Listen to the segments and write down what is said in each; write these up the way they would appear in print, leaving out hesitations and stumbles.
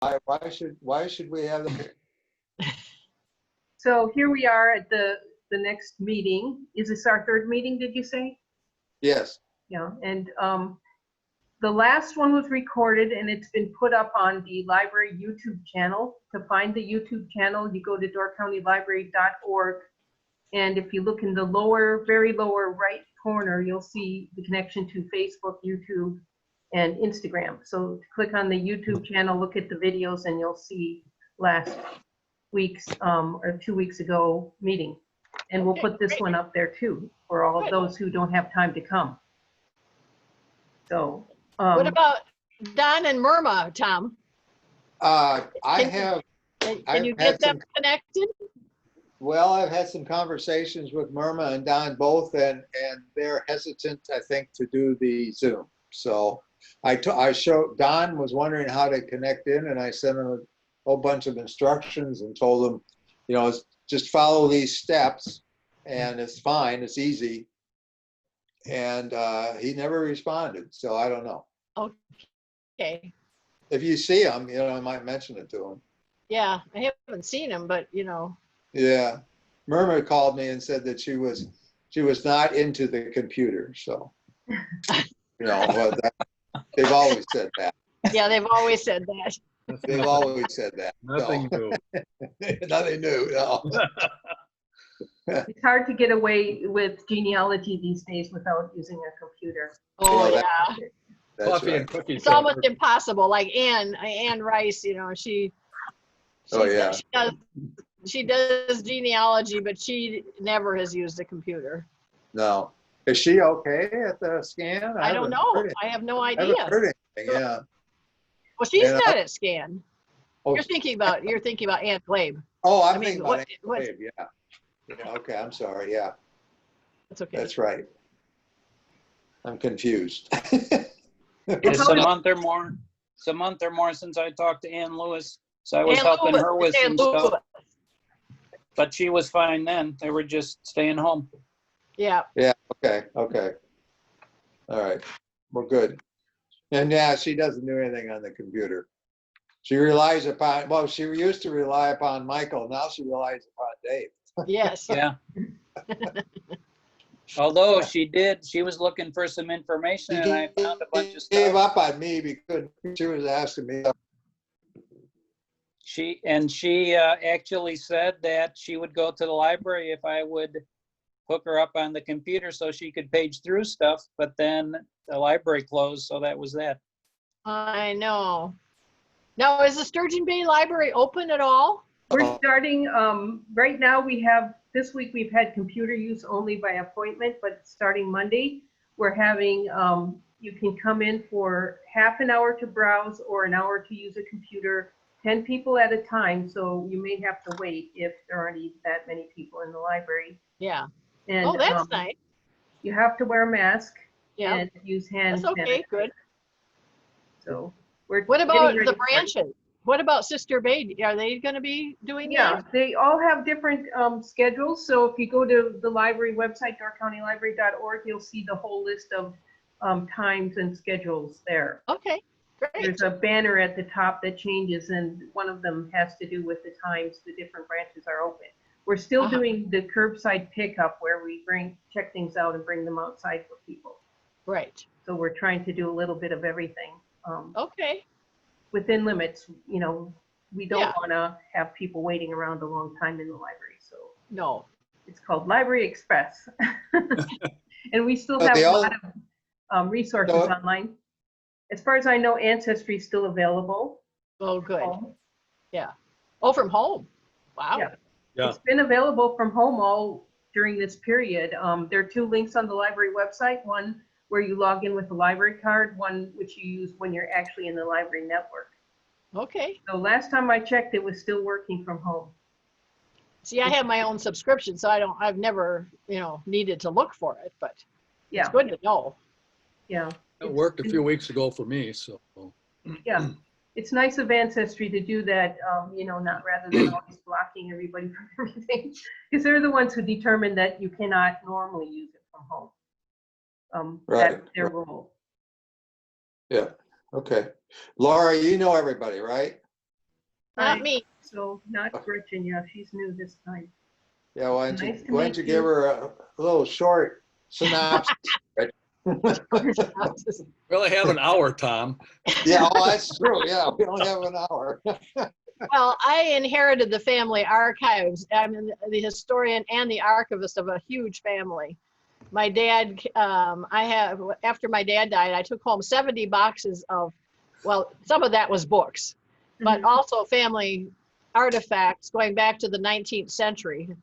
why should we have that? So here we are at the next meeting. Is this our third meeting, did you say? Yes. Yeah, and the last one was recorded and it's been put up on the library YouTube channel. To find the YouTube channel, you go to doorcountylibrary.org, and if you look in the lower, very lower right corner, you'll see the connection to Facebook, YouTube, and Instagram. So click on the YouTube channel, look at the videos, and you'll see last week's or 2 weeks ago meeting. And we'll put this one up there too for all of those who don't have time to come. So what about Don and Myrma, Tom? Can you get them connected? Well, I've had some conversations with Myrma and Don both, and they're hesitant, I think, to do the Zoom. So I showed, Don was wondering how to connect in, and I sent him a whole bunch of instructions and told him, you know, just follow these steps and it's fine, it's easy. And he never responded, so I don't know. Okay. If you see him, you know, I might mention it to him. Yeah, I haven't seen him, but you know. Yeah, Myrma called me and said that she was not into the computer, so you know, well, they've always said that. Yeah, they've always said that. They've always said that. Nothing new. Nothing new. No. it's hard to get away with genealogy these days without using a computer. Oh Yeah, yeah. That's Coffee right. and cookies. It's almost impossible. Like Ann Rice, you know, she she does genealogy, but she never has used a computer. No. Is she okay at the scan? I don't know. I have no I idea. haven't heard anything, yeah. Well, she's And not at Scan. Oh, You're thinking about Ann Glabe. oh, I'm I mean, thinking about it. Yeah. Yeah, okay, I'm sorry, yeah. That's okay. That's right. I'm confused. It's a month or more. It's a month or more since I talked to Ann Lewis. So I was helping her with some stuff. But she was fine then. They were just staying home. Yeah. Yeah, okay. All right, we're good. And yeah, she doesn't do anything on the computer. She relies upon, well, she used to rely upon Michael. Now she relies upon Dave. Yes. Yeah. Although she was looking for some information and I found a bunch of She gave stuff. up on me because she was asking me. She actually said that she would go to the library if I would hook her up on the computer so she could page through stuff, but then the library closed, so that was that. I know. Now, is the Sturgeon Bay Library open at all? We're starting, right now this week we've had computer use only by appointment, but starting Monday, we're having, you can come in for half an hour to browse or an hour to use a computer, 10 people at a time. So you may have to wait if there aren't that many people in the library. Yeah. And, oh, that's nice. You have to wear a mask Yeah. and use hand That's okay, sanitizer. good. So we're What about getting the ready for it. branches? What about Sister Bay? Are they going to be doing Yeah, that? they all have different schedules. So if you go to the library website, doorcountylibrary.org, you'll see the whole list of times and schedules there. Okay, great. There's a banner at the top that changes, and one of them has to do with the times the different branches are open. We're still doing the curbside pickup where we check things out and bring them outside for people. Right. So we're trying to do a little bit of everything. Okay. Within limits, you know, we don't Yeah. want to have people waiting around a long time in the library. So No. it's called Library Express. And we still have a lot of resources online. As far as I know, Ancestry is still available. Oh, good. Yeah. Oh, from home. Wow. Yeah. Yeah. It's been available from home all during this period. There are 2 links on the library website, one where you log in with the library card, one which you use when you're actually in the library network. Okay. So last time I checked, it was still working from home. See, I have my own subscription, so I've never, needed to look for it, but Yeah. it's good to know. Yeah. It worked a few weeks ago for me, so. Yeah. It's nice of Ancestry to do that, not rather than always blocking everybody from everything, because they're the ones who determine that you cannot normally use it from home. Right. That's their rule. Yeah, okay. Laura, you know everybody, right? Not Hi. me. So not Gretchen, yeah, she's new this time. Yeah, why don't Nice to why meet don't you you. give her a little short synopsis? We only have an hour, Tom. Yeah, oh, that's true. Yeah, we only have an hour. Well, I inherited the family archives. I'm the historian and the archivist of a huge family. My dad, after my dad died, I took home 70 boxes of, well, some of that was books, but Mhm. also family artifacts going back to the 19th century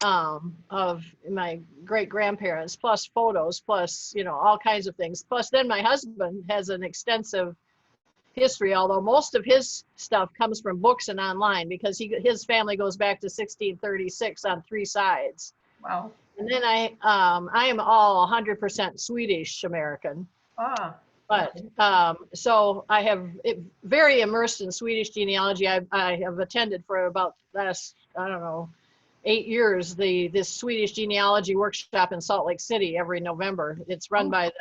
of my great grandparents, plus photos, plus, all kinds of things. Plus, then my husband has an extensive history, although most of his stuff comes from books and online because his family goes back to 1636 on 3 sides. Wow. And then I am all 100% Swedish American, Ah, but so I have very immersed in Swedish genealogy. I have attended for about last, I don't know, 8 years this Swedish genealogy workshop in Salt Lake City every November. It's run by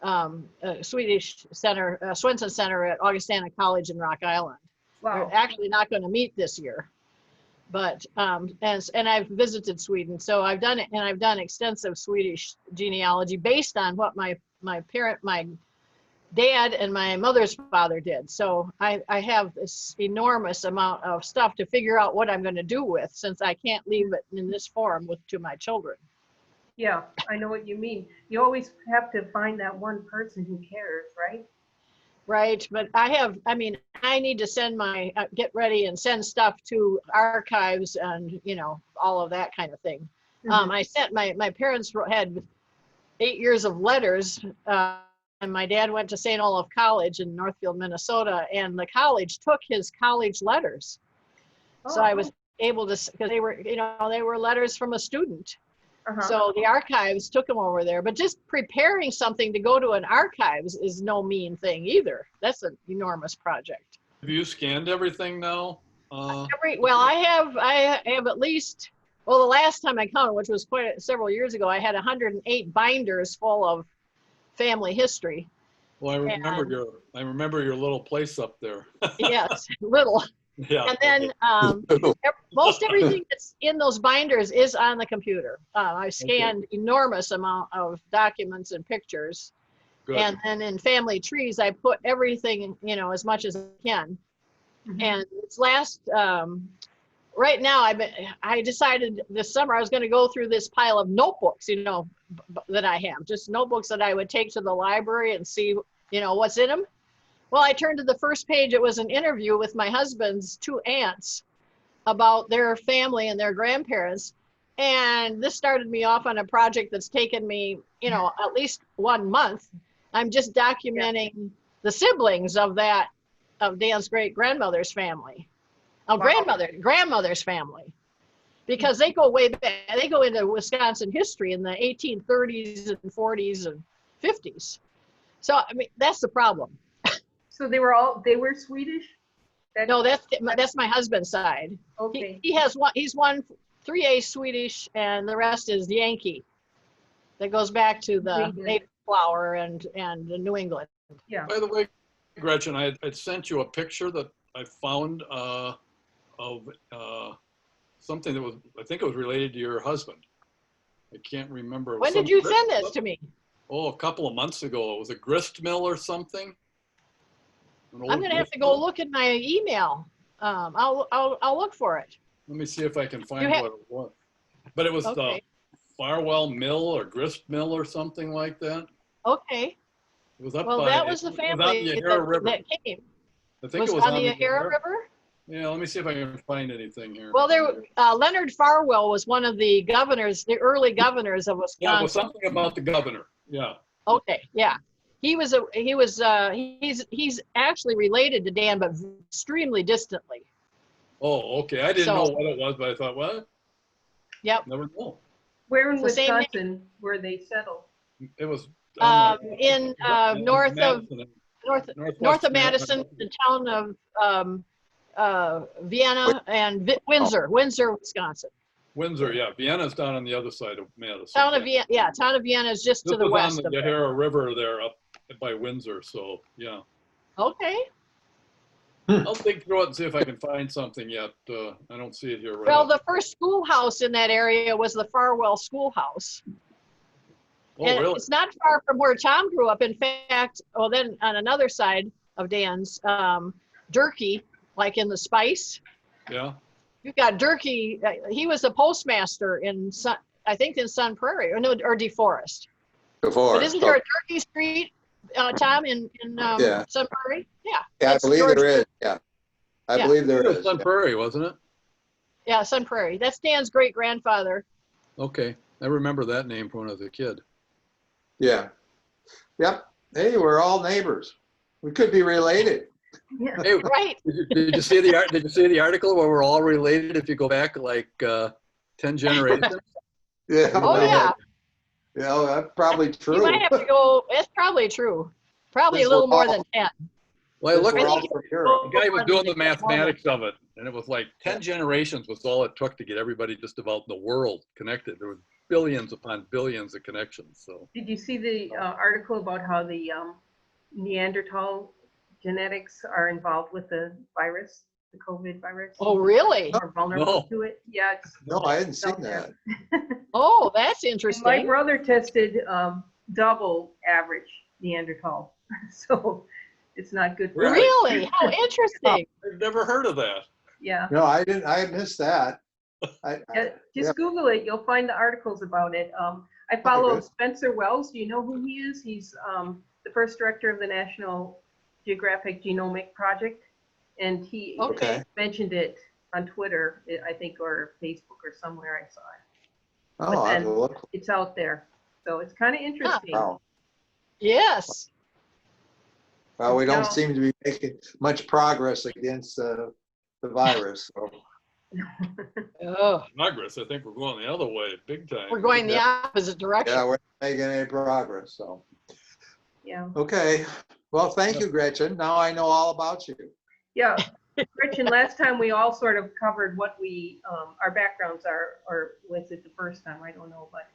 the Swedish Center, Swenson Center at Augustana College in Rock Island. wow. We're actually not going to meet this year, but and I've visited Sweden, so I've done it, and I've done extensive Swedish genealogy based on what my dad and my mother's father did. So I have this enormous amount of stuff to figure out what I'm going to do with, since I can't leave it in this form to my children. Yeah, I know what you mean. You always have to find that one person who cares, right? Right, but I need to send get ready and send stuff to archives and, all of that kind of thing. Mhm. I sent my parents had 8 years of letters, and my dad went to St. Olaf College in Northfield, Minnesota, and the college took his college letters. So I was able to, because they were letters from a student. Uh-huh. So the archives took them over there, but just preparing something to go to an archives is no mean thing either. That's an enormous project. Have you scanned everything now? I have at least, well, the last time I counted, which was several years ago, I had 108 binders full of family history. Well, I remember your little place up there. Yes, little. Yeah. And then most everything that's in those binders is on the computer. I scanned enormous amount of documents and pictures. Good. And then in family trees, I put everything, as much as I can. Mhm. And it's right now, I decided this summer I was going to go through this pile of notebooks, that I have, just notebooks that I would take to the library and see, what's in them. Well, I turned to the first page. It was an interview with my husband's 2 aunts about their family and their grandparents. And this started me off on a project that's taken me, at least 1 month. I'm just documenting the siblings of Dan's great grandmother's family, grandmother's family, because they go way back. They go into Wisconsin history in the 1830s and 40s and 50s. So, that's the problem. So they were Swedish? No, that's my husband's side. Okay. He's one 3A Swedish, and the rest is Yankee. That goes back to the Mayflower and New England. Yeah. By the way, Gretchen, I had sent you a picture that I found of something that I think it was related to your husband. I can't remember. When did you send this to me? Oh, a couple of months ago. It was a grist mill or something. I'm going to have to go look at my email. I'll look for it. Let me see if I can find what it was. But it was the Farwell Mill or grist mill or something like that. Okay. It was up that was the family that came. I think it was on the Yahara River. Yeah, let me see if I can find anything here. Well, Leonard Farwell was one of the governors, the early governors of Wisconsin. Yeah, it was something about the governor. Yeah. Okay. Yeah. He's actually related to Dan, but extremely distantly. Oh, okay. I didn't know what it was, but I thought, what? Yep. Never know. Where in Wisconsin were they settled? It was in north of Madison, the town of Vienna and Windsor, Wisconsin. Windsor, yeah. Vienna's down on the other side of Madison. Town of Vienna is just to the west. This was on the Yahara River there up by Windsor, so yeah. Okay. I'll dig through it and see if I can find something yet. I don't see it here right Well, now. the first schoolhouse in that area was the Farwell Schoolhouse. Oh, And really? it's not far from where Tom grew up. In fact, well, then on another side of Dan's, Durkee, like in the Spice, Yeah. you've got Durkee. He was a postmaster in I think in Sun Prairie, or no, or DeForest. Before. But isn't there a Durkee Street, Tom, in Yeah. Sun Prairie? Yeah. Yeah, I That's believe George there is. Durkee. Yeah. I Yeah. believe there It was is. Sun Yeah. Prairie, wasn't it? Yeah, Sun Prairie. That's Dan's great grandfather. Okay. I remember that name from when I was a kid. Yeah. Yep. Hey, we're all neighbors. We could be related. Yeah. Hey, Right. did you see the article where we're all related if you go back like 10 generations? Yeah. Oh, well, yeah. Yeah, that's probably You true. might have to go. It's probably true. Probably Yes, a little we're more all- than 10. Well, I Since looked we're at all think from Europe. the guy was doing the More than- mathematics of it, and it was like 10 generations was all it took to get everybody just about in the world connected. There was billions upon billions of connections. So Did you see the article about how the Neanderthal genetics are involved with the virus, the COVID virus? Oh, really? Are vulnerable No. to it? Yeah. No, I hadn't seen out there. that. Oh, that's And my interesting. brother tested double average Neanderthal, so it's not good for us. Really? How interesting. I've never heard of that. Yeah. No, I didn't. I missed that. Yeah, Yeah. just Google it. You'll find the articles about it. I follow good. Spencer Wells. Do you know who he is? He's the first director of the National Geographic Genomic Project, and he Okay. mentioned it on Twitter, I think, or Facebook or somewhere I saw it. Oh, I have to then- look. It's out there, so it's kind of interesting. Wow. Yes. Well, we No. don't seem to be making much progress against the virus. So. Oh, Progress, I think we're going the other way big time. we're going the opposite direction. Yeah, we're not making any progress. So, Yeah. okay. Well, thank you, Gretchen. Now I know all about you. Yeah. Gretchen, last time we all sort of covered what we, our backgrounds are, or was it the first time? I don't know, but.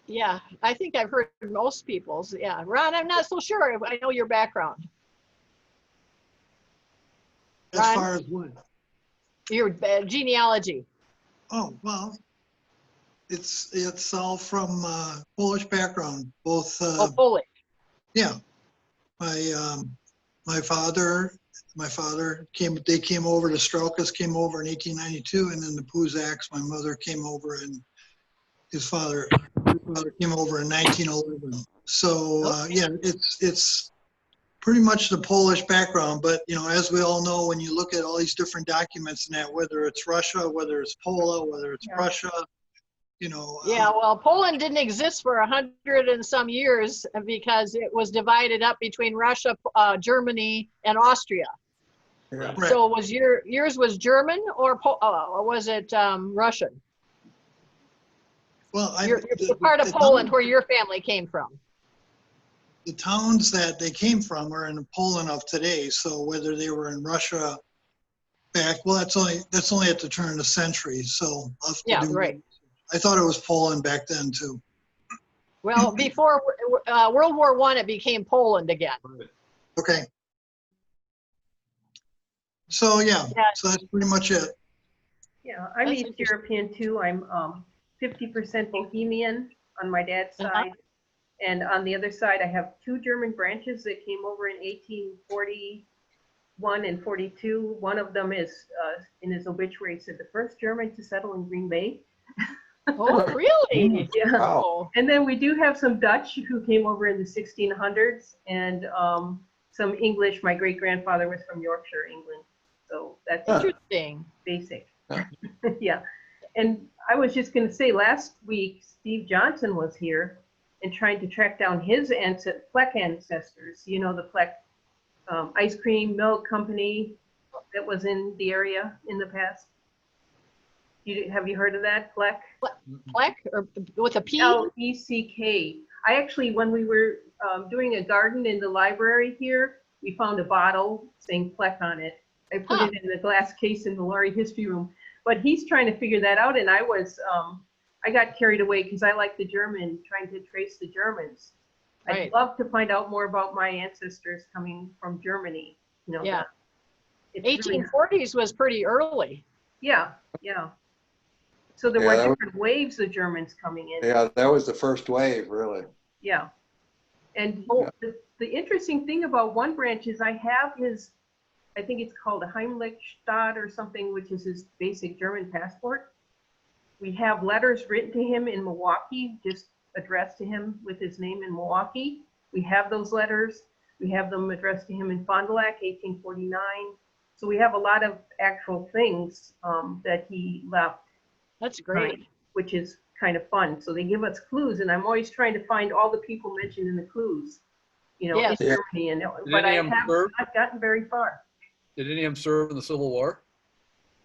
Yeah, I think I've heard most people's. Yeah, Ron, I'm not so sure. I know your background. As Ron? far as what? Your genealogy. Oh, well, it's all from Polish background. Both, Oh, Polish. yeah. My father came. They came over. The Strelkas came over in 1892, and then the Puzaks. My mother came over, and his father came over in 1911. So yeah, it's pretty much the Polish background. But you know, as we all know, when you look at all these different documents and that, whether it's Russia, whether it's Poland, whether it's Yeah. Prussia, you know. Yeah, well, Poland didn't exist for 100 and some years because it was divided up between Russia, Germany, and Austria. Yeah. Right. So was yours was German or was it Russian? Well, You're part of Poland where your family came from. The towns that they came from are in Poland of today. So whether they were in Russia back, well, that's only at the turn of the century. So I'll have to Yeah, do- right. I thought it was Poland back then too. Well, before World War I, it became Poland again. Okay. So yeah, Yeah. so that's pretty much it. Yeah, I'm That's East interesting. European too. I'm 50% Bohemian on my dad's Uh-huh. side. And on the other side, I have two German branches that came over in 1841 and 42. One of them is, in his obituary, said the first German to settle in Green Bay. Oh, really? Yeah. Oh, And then we do have some Dutch who came over in the 1600s, and some English. My great-grandfather was from Yorkshire, England. So that's interesting. basic. Huh. Yeah. And I was just going to say, last week, Steve Johnson was here and trying to track down his Fleck ancestors. You know, the Fleck ice cream milk company that was in the area in the past. Have you heard of that, Fleck? Fleck or with a P? L-E-C-K. I actually, when we were doing a garden in the library here, we found a bottle saying Fleck on it. I put it in the glass case in the Laurie History Room. But he's trying to figure that out, and I got carried away because I like the German, trying to trace the Germans. Right. I'd love to find out more about my ancestors coming from Germany. You know, Yeah. It's really, 1840s was pretty early. yeah, yeah. So there Yeah, were that was- different waves of Germans coming in. Yeah, that was the first wave, really. Yeah. And Oh. the interesting thing about one branch is I have his, I think it's called a Heimlichstadt or something, which is his basic German passport. We have letters written to him in Milwaukee, just addressed to him with his name in Milwaukee. We have those letters. We have them addressed to him in Fond du Lac, 1849. So we have a lot of actual things that he left, That's great. which is kind of fun. So they give us clues, and I'm always trying to find all the people mentioned in the clues, you know, Yes. in Yeah. Germany, and Did but I any of them have serve? not gotten very far. Did any of them serve in the Civil War?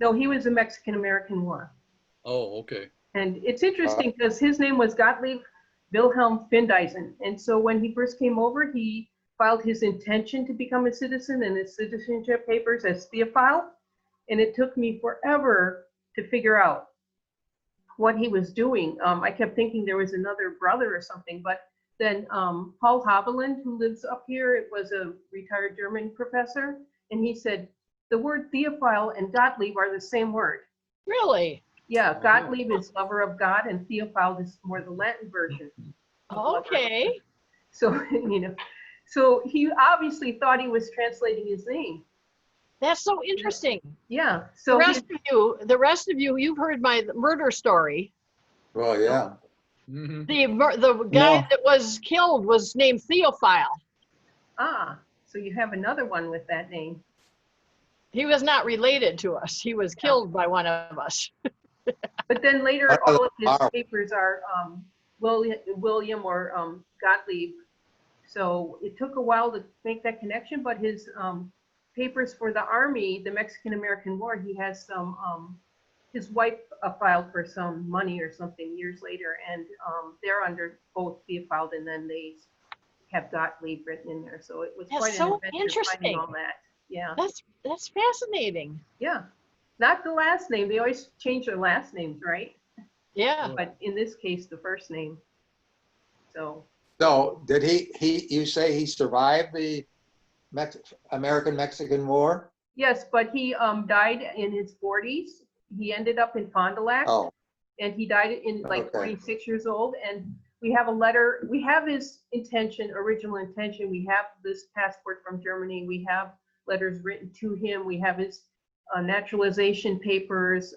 No, he was a Mexican-American War. Oh, okay. And it's interesting because his name was Gottlieb Wilhelm Findeisen. And so when he first came over, he filed his intention to become a citizen and his citizenship papers as Theophile. And it took me forever to figure out what he was doing. I kept thinking there was another brother or something, but then Paul Haviland, who lives up here, it was a retired German professor, and he said the word Theophile and Gottlieb are the same word. Really? Yeah, Oh. Gottlieb is lover of God, and Theophile is more the Latin version. of lover of Okay. God. So, you know, so he obviously thought he was translating his name. That's so interesting. Yeah, The so rest of you, you've heard my murder story. Well, yeah. Mhm. The guy that was killed was named Theophile. so you have another one with that name. He was not related to us. He was killed by one of us. But then later, One of all the of his are- papers are William or Gottlieb. So it took a while to make that connection, but his papers for the Army, the Mexican-American War, he has some, his wife filed for some money or something years later, and they're under both Theophile, and then they have Gottlieb written in there. So it was That's quite so an adventure finding interesting. all that. Yeah, That's fascinating. yeah. Not the last name. They always change their last names, right? Yeah. But in this case, the first name. So So did you say he survived the American-Mexican War? yes, but he died in his 40s. He ended up in Fond du Lac, Oh, and he died in like Okay. 46 years old. And we have a letter. We have his intention, original intention. We have this passport from Germany. We have letters written to him. We have his naturalization papers.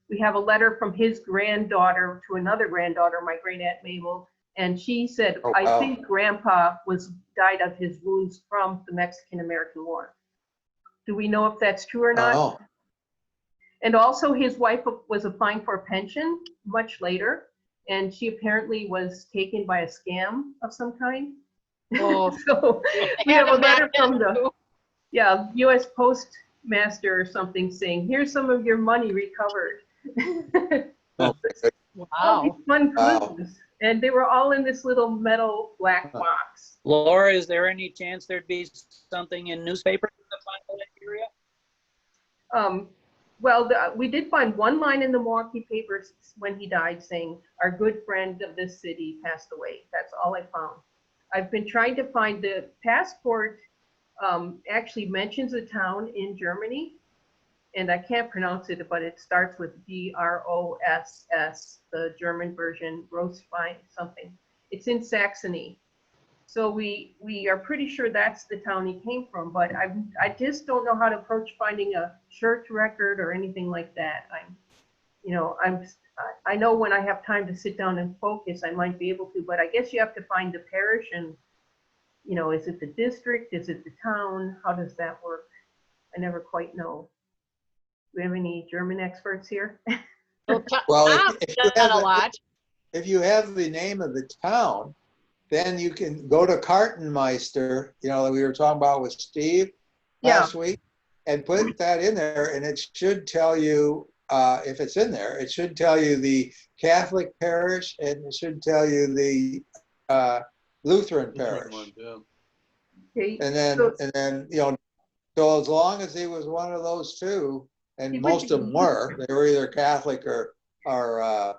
We have a letter from his granddaughter to another granddaughter, my great aunt Mabel, and she said, Oh, I wow. think Grandpa died of his wounds from the Mexican-American War. Do we know if that's true or not? oh, And also his wife was applying for a pension much later, and she apparently was taken by a scam of some kind. Oh. So we Had have a him back letter then, from the too. US Postmaster or something saying, here's some of your money recovered. oh, All these Wow. fun Wow. clues. And they were all in this little metal black box. Laura, is there any chance there'd be something in newspapers in the Fond du Lac area? Well, we did find one line in the Milwaukee papers when he died saying, our good friend of this city passed away. That's all I found. I've been trying to find the passport actually mentions a town in Germany, and I can't pronounce it, but it starts with Gross, the German version, Grosswein something. It's in Saxony. So we are pretty sure that's the town he came from, but I just don't know how to approach finding a church record or anything like that. I know when I have time to sit down and focus, I might be able to, but I guess you have to find the parish and, is it the district? Is it the town? How does that work? I never quite know. Do we have any German experts here? Well, Well, Tom's if you done have a lot. if you have the name of the town, then you can go to Kartenmeister, that we were talking about with Steve last week, and put that in there, and it should tell you, if it's in there, it should tell you the Catholic parish, and it should tell you the Lutheran parish. One, yeah. Okay, And then, so- so as long as he was one of those two, and He would most of them were, they were either Catholic or Yeah.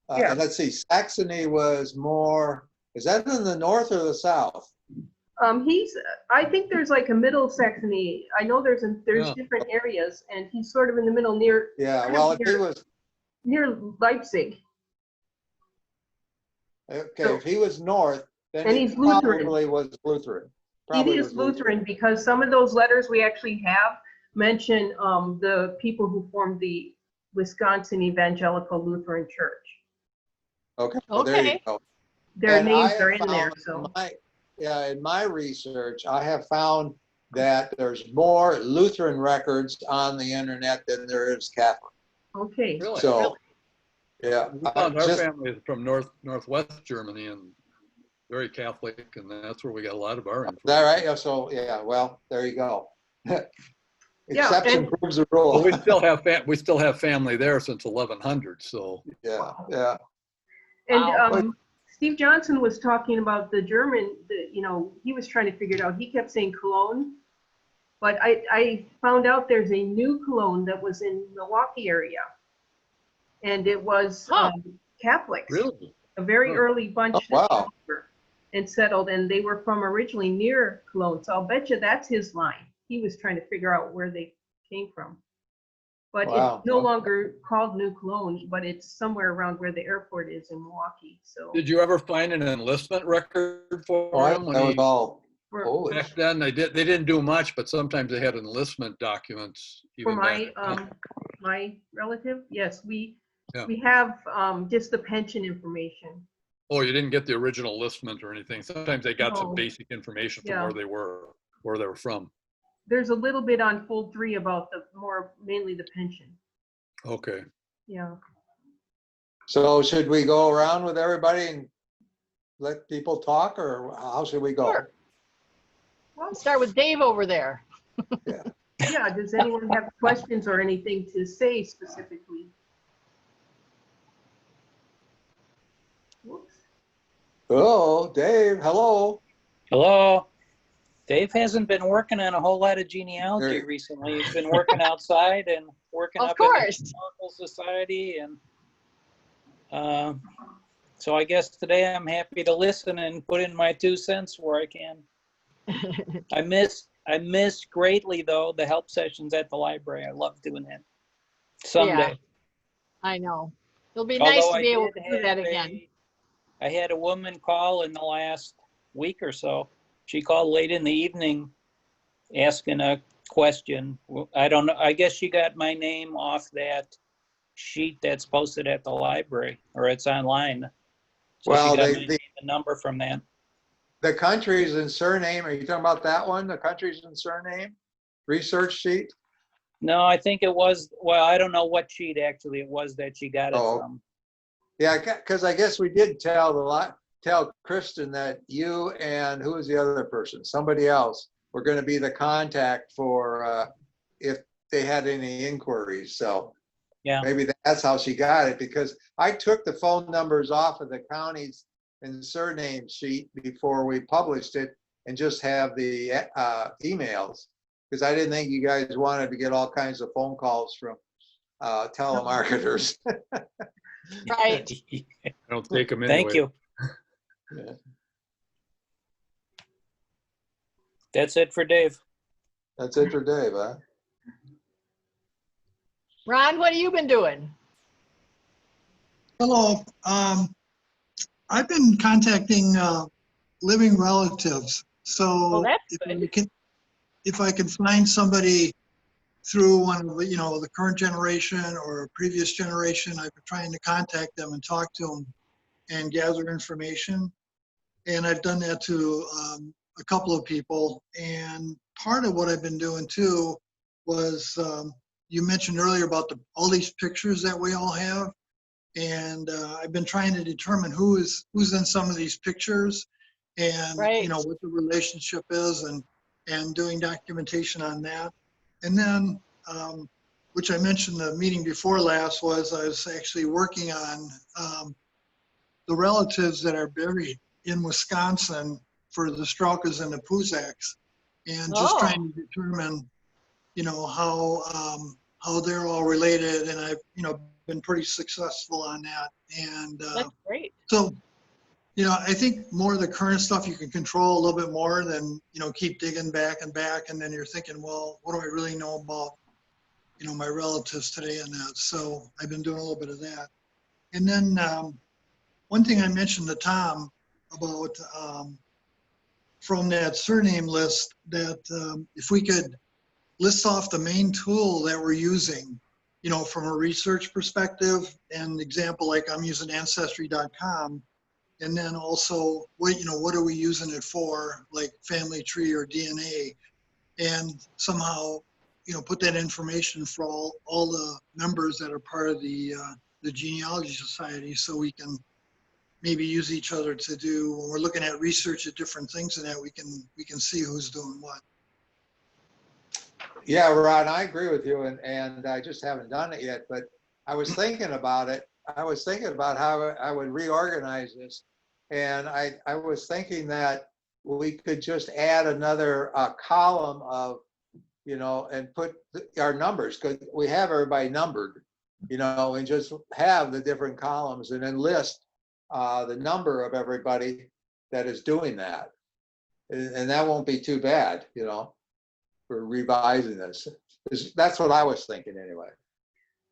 and let's see, Saxony was more, is that in the north or the south? I think there's like a middle Saxony. I know there's Yeah. different areas, and he's sort of in the middle near, Yeah, kind well, of if he was, near Leipzig. okay, if he was north, then And he he's Lutheran. probably was Lutheran. He Probably is was Lutheran because some of those letters we actually have mention the people who formed the Wisconsin Evangelical Lutheran Church. Okay, well, there you Okay. go. Their And I names have are in there, found so. in my research, I have found that there's more Lutheran records on the internet than there is Catholic. Okay. Really? So, yeah, We found our just, family is from northwest Germany and very Catholic, and that's where we got a lot of our is info. that right? Yeah, so, yeah, well, there you go. Exception and- proves the Well, rule. we still have family there since 1100. So Yeah, yeah. And Wow. Steve Johnson was talking about the German, he was trying to figure it out. He kept saying Cologne, but I found out there's a new Cologne that was in Milwaukee area. And it was Catholics, really, a very Oh. early bunch Oh, that wow. came over and settled, and they were from originally near Cologne. So I'll bet you that's his line. He was trying to figure out where they came from. But Wow. it's no longer called New Cologne, but it's somewhere around where the airport is in Milwaukee. So did you ever find an enlistment record for Oh, him when that was he? all for, Polish. Back then, they didn't do much, but sometimes they had enlistment documents. for Even my back then. my relative, yes, we Yeah. have just the pension information. Oh, you didn't get the original enlistment or anything. Sometimes they got some No. basic information from Yeah. where they were from. There's a little bit on fold 3 about mainly the pension. Okay. Yeah. So should we go around with everybody and let people talk, or how should we go? Sure. Well, Let's start with Dave over there. yeah. Does anyone have questions or anything to say specifically? Whoops. Oh, Dave, hello. Hello. Dave hasn't been working on a whole lot of genealogy There- recently. He's been working outside and working Of up in the course. Genealogical Society, and so I guess today I'm happy to listen and put in my 2 cents where I can. I miss greatly though the help sessions at the library. I love doing that. Someday. I know. It'll be nice Although to I be able did to do that have again. I had a woman call in the last week or so. She called late in the evening asking a question. I don't know. I guess she got my name off that sheet that's posted at the library, or it's online. So Well, she got they- my name and number from that. The countries and surname, are you talking about that one? The countries and surname research sheet? No, I think it was, well, I don't know what sheet actually it was that she got it Oh. from. Yeah, because I guess we did tell Kristen that you and who was the other person? Somebody else were going to be the contact for if they had any inquiries. So Yeah. maybe that's how she got it, because I took the phone numbers off of the counties and surname sheet before we published it and just have the emails, because I didn't think you guys wanted to get all kinds of phone calls from telemarketers. Right. I don't take them anyway. Thank you. Yeah. That's it for Dave. That's it for Dave, huh? Ron, what have you been doing? Hello. I've been contacting living relatives. So that's good. if I can find somebody through one of the, the current generation or previous generation, I've been trying to contact them and talk to them and gather information. And I've done that to a couple of people. And part of what I've been doing too was, you mentioned earlier about all these pictures that we all have. And I've been trying to determine who's in some of these pictures and, Right. What the relationship is and doing documentation on that. And then, which I mentioned the meeting before last, was I was actually working on the relatives that are buried in Wisconsin for the Straukas and the Puzaks, and just Oh. trying to determine, how they're all related. And I've, been pretty successful on that. And That's great. so You know, I think more of the current stuff you can control a little bit more than, you know, keep digging back and back. And then you're thinking, well, what do I really know about, you know, my relatives today and that. So I've been doing a little bit of that. And then one thing I mentioned to Tom about from that surname list, that if we could list off the main tool that we're using, you know, from a research perspective, and example, like I'm using ancestry.com, and then also what, you know, what are we using it for, like family tree or DNA, and somehow, you know, put that information for all the members that are part of the Genealogy Society, so we can maybe use each other to do, when we're looking at research at different things and that we can see who's doing what. Yeah, Ron, I agree with you, and I just haven't done it yet, but I was thinking about it. I was thinking about how I would reorganize this, and I was thinking that we could just add another column of, you know, and put our numbers, because we have everybody numbered, you know, and just have the different columns and then list the number of everybody that is doing that. And that won't be too bad, you know, for revising this. That's what I was thinking anyway.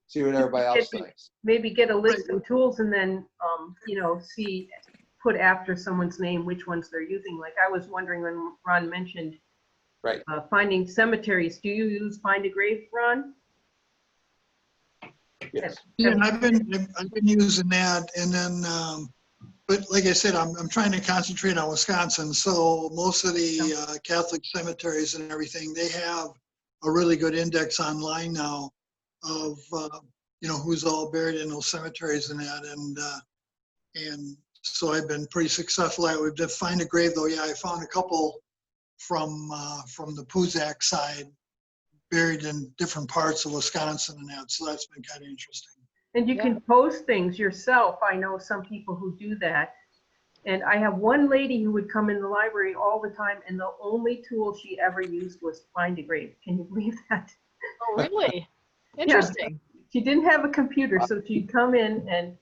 See what everybody else thinks. Maybe get a list of tools and then, you know, put after someone's name which ones they're using. Like I was wondering when Ron mentioned Right. Finding cemeteries. Do you use Find a Grave, Ron? Yes. Yeah, I've been using that, and then, but like I said, I'm trying to concentrate on Wisconsin. So most of the Catholic cemeteries and everything, they have a really good index online now of you know, who's all buried in those cemeteries and that, and so I've been pretty successful at it. We've done Find a Grave though. Yeah, I found a couple from the Puzak side, buried in different parts of Wisconsin and that. So that's been kind of interesting. And you can post things yourself. I know some people who do that. And I have one lady who would come in the library all the time, and the only tool she ever used was Find a Grave. Can you believe that? Oh, really? Interesting. Yeah. She didn't have a computer, so she'd come in and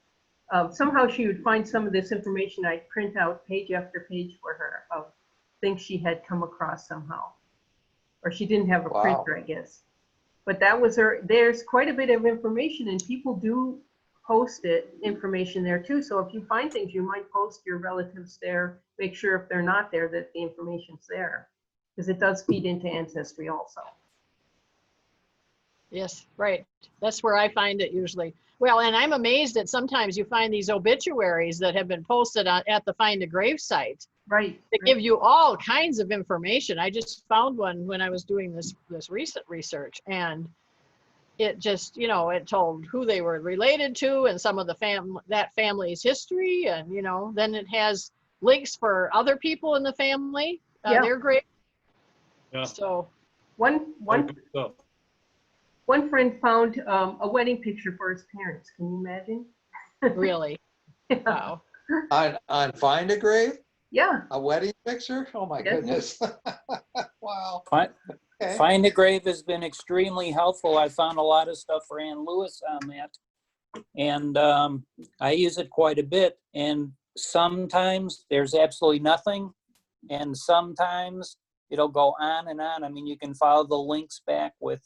somehow she would find some of this information. I'd print out page after page for her of things she had come across somehow. Or she didn't have a printer, I guess. But that was her. There's quite a bit of information, and people do post information there too. So if you find things, you might post your relatives there, make sure if they're not there that the information's there, because it does feed into Ancestry also. Yes, right. That's where I find it usually. Well, and I'm amazed that sometimes you find these obituaries that have been posted at the Find a Grave site. Right. They give you all kinds of information. I just found one when I was doing this recent research, and it just, you know, it told who they were related to and some of the that family's history, and you know, then it has links for other people in the family. They're great. Yeah. So one friend found a wedding picture for his parents. Can you imagine? really, wow. On Find a Grave? Yeah. A wedding picture? Oh my goodness. Wow. Okay. Find a Grave has been extremely helpful. I found a lot of stuff for Ann Lewis on that. And I use it quite a bit. And sometimes there's absolutely nothing. And sometimes it'll go on and on. I mean, you can follow the links back with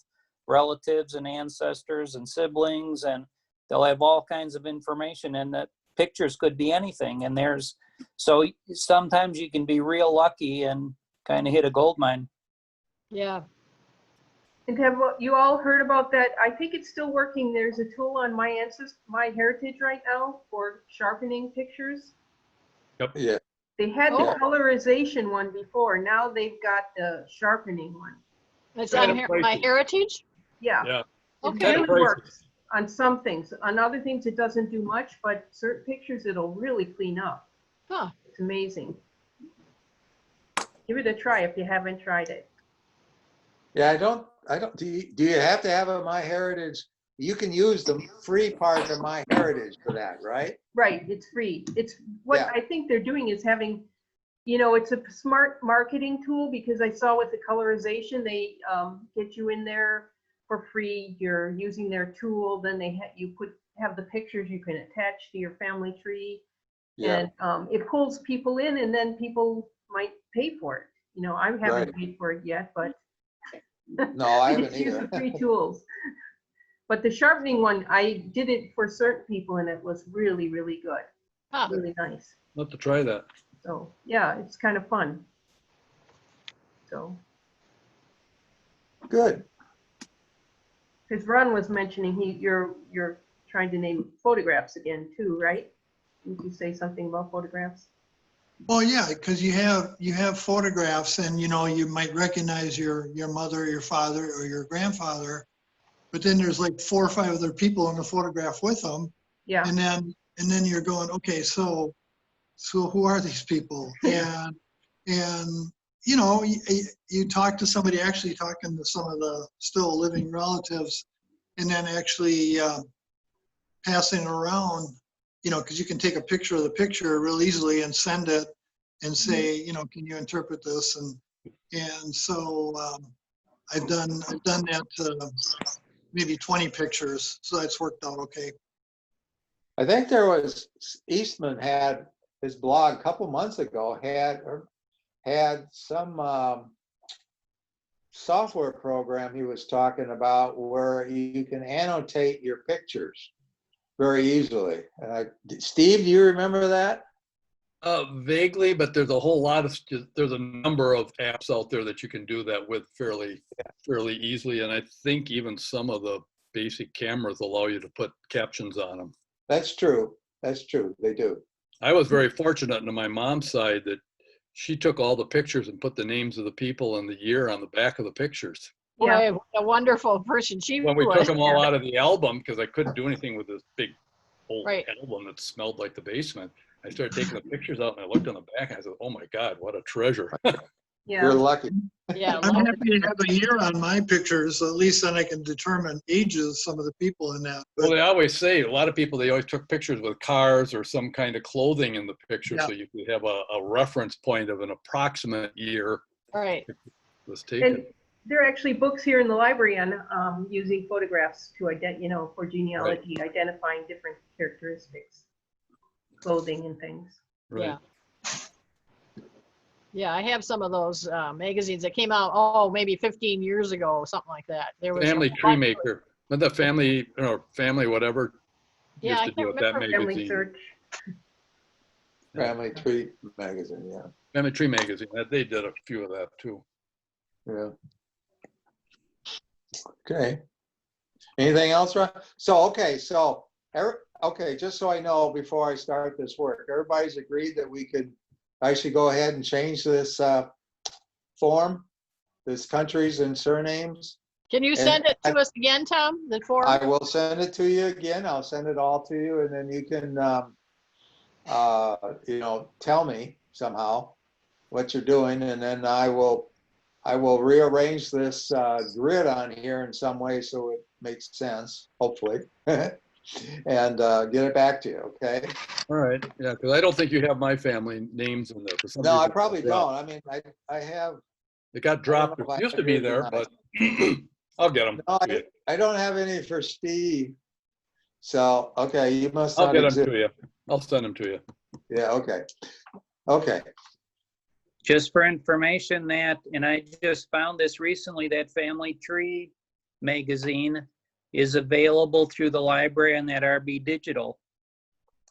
relatives and ancestors and siblings, and they'll have all kinds of information, and that pictures could be anything. And so sometimes you can be real lucky and kind of hit a gold mine. Yeah. And have you all heard about that? I think it's still working. There's a tool on My Heritage right now for sharpening pictures. Yep. Yeah. They had the colorization one before. Now they've got the sharpening one. It's on My Heritage? Yeah. Yeah. Okay. It really works on some things. On other things, it doesn't do much, but certain pictures, it'll really clean up. Huh. It's amazing. Give it a try if you haven't tried it. Yeah, I don't, do you have to have a My Heritage? You can use the free part of My Heritage for that, right? Right, it's free. It's what I think they're doing is having, you know, it's a smart marketing tool, because I saw with the colorization, they get you in there for free. You're using their tool, then you have the pictures you can attach to your family tree. Yeah, And it pulls people in, and then people might pay for it. You know, I haven't Right. paid for it yet, but no, I I haven't just use either. the free tools. But the sharpening one, I did it for certain people, and it was really, really good, Huh. really nice. I'll have to try that. So yeah, it's kind of fun. So, Good. because Ron was mentioning you're trying to name photographs again too, right? Didn't you say something about photographs? Well, yeah, because you have photographs, and you might recognize your mother, your father, or your grandfather, but then there's like 4 or 5 other people in the photograph with them, Yeah. and then you're going, okay, so who are these people? And you talk to somebody, actually talking to some of the still living relatives, and then actually passing around, because you can take a picture of the picture real easily and send it and say, can you interpret this? And so I've done that maybe 20 pictures, so that's worked out okay. I think there was, Eastman had his blog a couple months ago, had some software program he was talking about where you can annotate your pictures very easily. Steve, do you remember that? Vaguely, but there's a whole lot of, there's a number of apps out there that you can do that with fairly easily. And I think even some of the basic cameras allow you to put captions on them. That's true. That's true. They do. I was very fortunate on my mom's side that she took all the pictures and put the names of the people and the year on the back of the pictures. Yeah. Boy, what a wonderful person she When we was. took them all out of the album, because I couldn't do anything with this big old Right. album that smelled like the basement, I started taking the pictures out and I looked on the back and I said, oh my God, what a treasure. You're Yeah. lucky. Yeah, I'm love happy to have a year on my pictures, so at least then I can determine ages of some of the people in that. Well, But they always say, a lot of people, they always took pictures with cars or some kind of clothing in the picture. Yeah. So you could have a reference point of an approximate year right. was taken. And there are actually books here in the library on using photographs to for genealogy, identifying different characteristics, clothing and things. Right. Yeah. Yeah, I have some of those magazines that came out, maybe 15 years ago, something like that. There was Family a Tree bunch of- Maker. But the family, family whatever. Yeah, used I to can't do it, that remember. Family magazine. Search. Family Tree magazine. Yeah. Family Tree Magazine. They did a few of that too. Yeah. Okay. Anything else, Ron? Okay, just so I know before I start this work, everybody's agreed that I should go ahead and change this form, this countries and surnames. Can you send it to us again, Tom? The form? I will send it to you again. I'll send it all to you, and then you can, tell me somehow what you're doing, and then I will rearrange this grid on here in some way so it makes sense, hopefully, and get it back to you. Okay. All right. Yeah, because I don't think you have my family names in there. For some No, I reason, probably it got dropped. don't. I mean, I have. It got dropped. know if I It used to have be yours or there, not. but I'll get them. No, I don't have any for Steve. So, okay, you must I'll not get them exist. to you. I'll send them to you. Yeah, okay. Okay. Just for information and I just found this recently, that Family Tree magazine is available through the library on that RB Digital.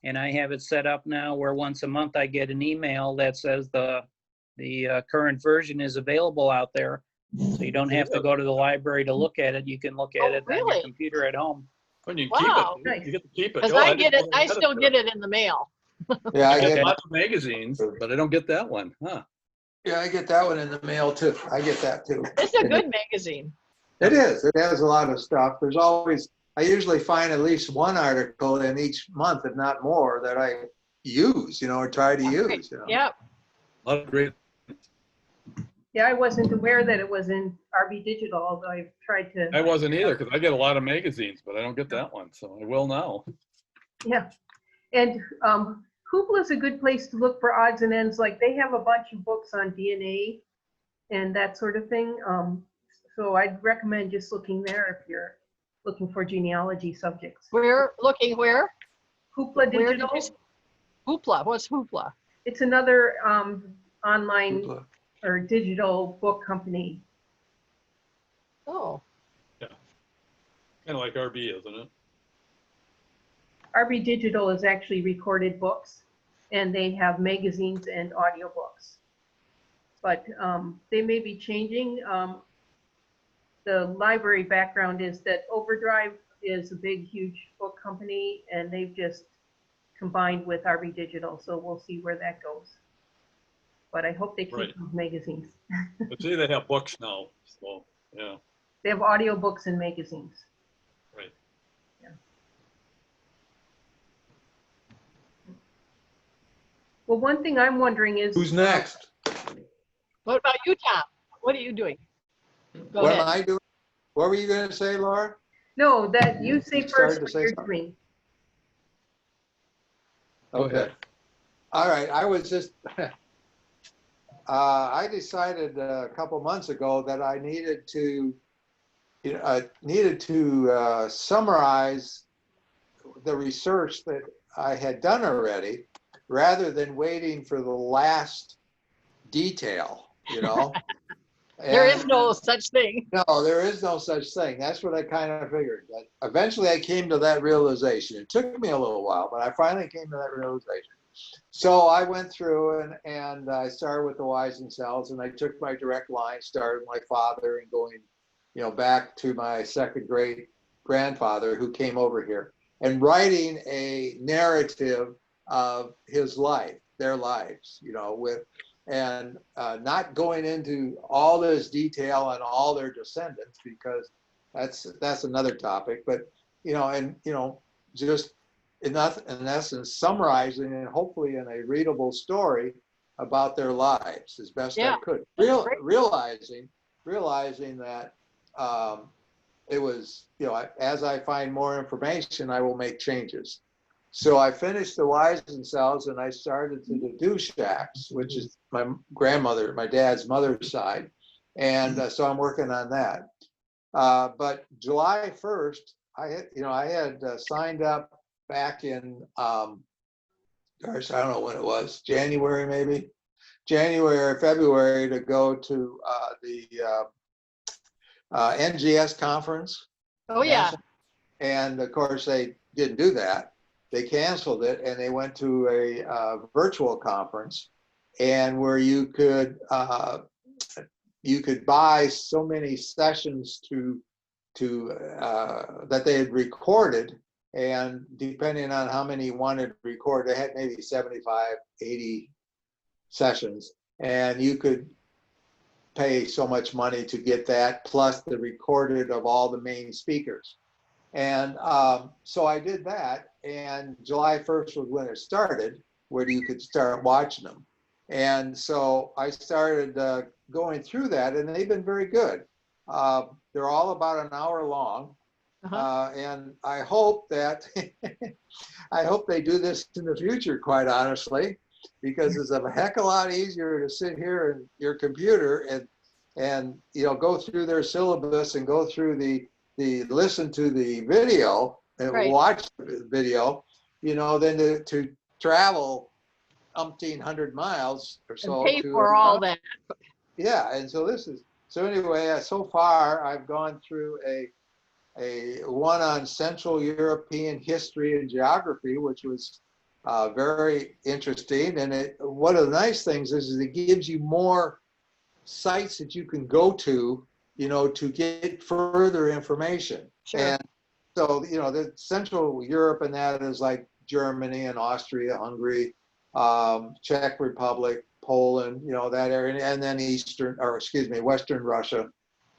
And I have it set up now where once a month I get an email that says the current version is available out there. So you don't have to go to the library to look at it. You can look at it on really? your computer at home. When you Wow. keep it, you get to keep it. Because Oh, I didn't get it, know they I had still there. get it in the mail. Yeah, I I get get lots of magazines, but I don't get that one. Huh. I get that one in the mail too. I get that too. It's a good magazine. It is. It has a lot of stuff. I usually find at least one article in each month, if not more, that I use, or try to use. Yep. A lot of great. Yeah, I wasn't aware that it was in RB Digital, although I've tried to. I wasn't either because I get a lot of magazines, but I don't get that one. So I will now. Yeah, and Hoopla is a good place to look for odds and ends. Like they have a bunch of books on DNA and that sort of thing. So I'd recommend just looking there if you're looking for genealogy subjects. We're looking where? Hoopla Where did Digital. you say? Hoopla. What's Hoopla? It's another online Hoopla. or digital book company. Oh, Kind of like RB, isn't it? RB Digital is actually recorded books, and they have magazines and audiobooks. But they may be changing. The library background is that Overdrive is a big, huge book company, and they've just combined with RB Digital, so we'll see where that goes. But I hope they keep Right. those magazines. But see, they have books now, so, yeah, They have audiobooks and magazines. right. Well, one thing I'm wondering is, Who's next? what about you, Tom? What are you doing? Go What am ahead. I doing? What were you gonna say, Laura? no, that you say You started first to what say you're something. doing. Go Okay. ahead. All right, I was just, I decided a couple months ago that I needed to, summarize the research that I had done already, rather than waiting for the last detail, you know? There is And- no such thing. No, there is no such thing. That's what I kind of figured. But eventually I came to that realization. It took me a little while, but I finally came to that realization. So I went through and I started with the Whys and Cells, and I took my direct line, started with my father and going, back to my second great grandfather who came over here, and writing a narrative of his life, their lives, and not going into all this detail on all their descendants, because that's another topic. But just in essence summarizing and hopefully in a readable story about their lives as best I could. Realizing that it was, as I find more information, I will make changes. So I finished the Whys and Cells, and I started to the Dushaks, which is my dad's mother's side. And so I'm working on that. But July 1st, I had signed up back in, gosh, I don't know when it was, January maybe? January, February, to go to the NGS conference. Oh, yeah. And of course, they didn't do that. They canceled it, and they went to a virtual conference, and where you could buy so many sessions that they had recorded, and depending on how many you wanted to record, they had maybe 75, 80 sessions, and you could pay so much money to get that, plus the recorded of all the main speakers. And so I did that, and July 1st was when it started, where you could start watching them. And so I started going through that, and they've been very good. They're all about an hour long. And I hope that I hope they do this in the future, quite honestly, because it's a heck of a lot easier to sit here in your computer and go through their syllabus and go through the listen to the video and watch the video, than to travel umpteen 100 miles or so. And pay for all that. Yeah, and so anyway, so far I've gone through a one on Central European history and geography, which was very interesting. And one of the nice things is it gives you more sites that you can go to, to get further information. Sure. And so, the Central Europe, and that is like Germany and Austria, Hungary, Czech Republic, Poland, that area, and then Western Russia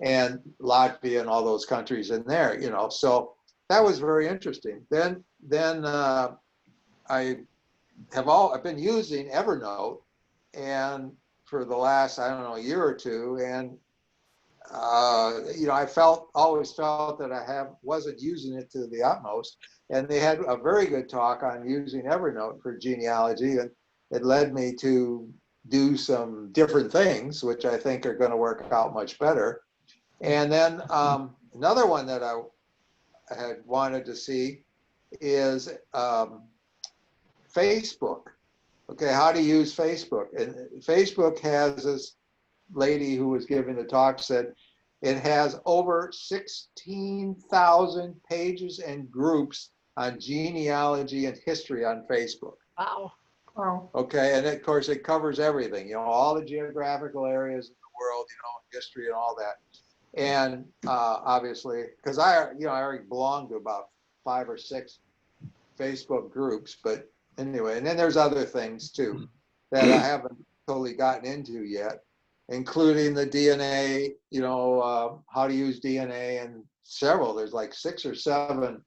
and Latvia and all those countries in there, so that was very interesting. Then I've been using Evernote, and for the last, I don't know, year or two, and I always felt that I wasn't using it to the utmost, and they had a very good talk on using Evernote for genealogy, and it led me to do some different things, which I think are going to work out much better. And then another one that I had wanted to see is Facebook. Okay, how to use Facebook. And Facebook has this lady who was giving the talk said it has over 16,000 pages and groups on genealogy and history on Facebook. Wow. Wow. Okay, and of course it covers everything, you know, all the geographical areas in the world, you know, history and all that. And obviously, because I already belong to about 5 or 6 Facebook groups, but anyway, and then there's other things too that I haven't totally gotten into yet, including the DNA, you know, how to use DNA, and several, there's like 6 or 7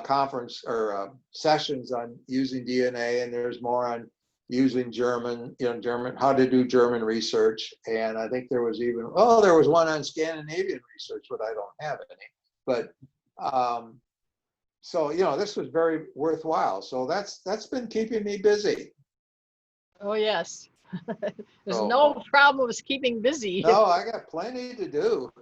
conference or sessions on using DNA, and there's more on using German, you know, how to do German research. And I think there was even, there was one on Scandinavian research, but I don't have any. But so, you know, this was very worthwhile. So that's been keeping me busy. Oh, yes. There's So- no problem with keeping busy. No, I got plenty to do.